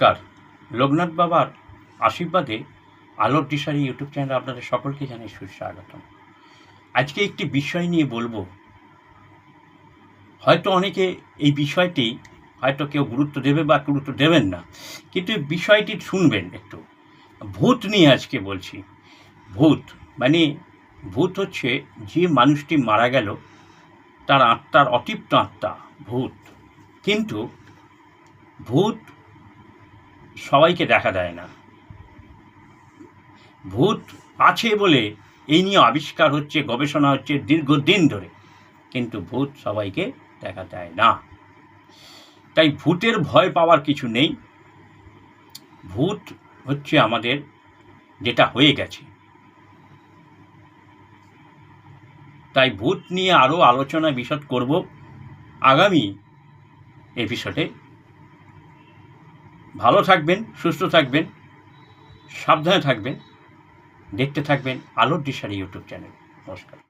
নমস্কার। লোকনাথ বাবার আশীর্বাদে আলোর দিশারি ইউটিউব চ্যানেলে আপনাদের সকলকে জানাই সুস্বাগতম। আজকে একটি বিষয় নিয়ে বলবো। হয়তো অনেকে এই বিষয়টি হয়তো কেউ গুরুত্ব দেবে বা গুরুত্ব দেবেন না, কিন্তু এই বিষয়টি শুনবেন একটু। ভূত নিয়ে আজকে বলছি। ভূত মানে ভূত হচ্ছে যে মানুষটি মারা গেল তার আত্মার অতৃপ্ত আত্মা ভূত। কিন্তু ভূত সবাইকে দেখা দেয় না। ভূত আছে বলে এই নিয়ে আবিষ্কার হচ্ছে, গবেষণা হচ্ছে দীর্ঘদিন ধরে, কিন্তু ভূত সবাইকে দেখা দেয় না। তাই ভূতের ভয় পাওয়ার কিছু নেই। ভূত হচ্ছে আমাদের যেটা হয়ে গেছে। তাই ভূত নিয়ে আরও আলোচনা বিশদ করব আগামী এপিসোডে। ভালো থাকবেন, সুস্থ থাকবেন, সাবধানে থাকবেন, দেখতে থাকবেন আলোর দিশারি ইউটিউব চ্যানেল। নমস্কার।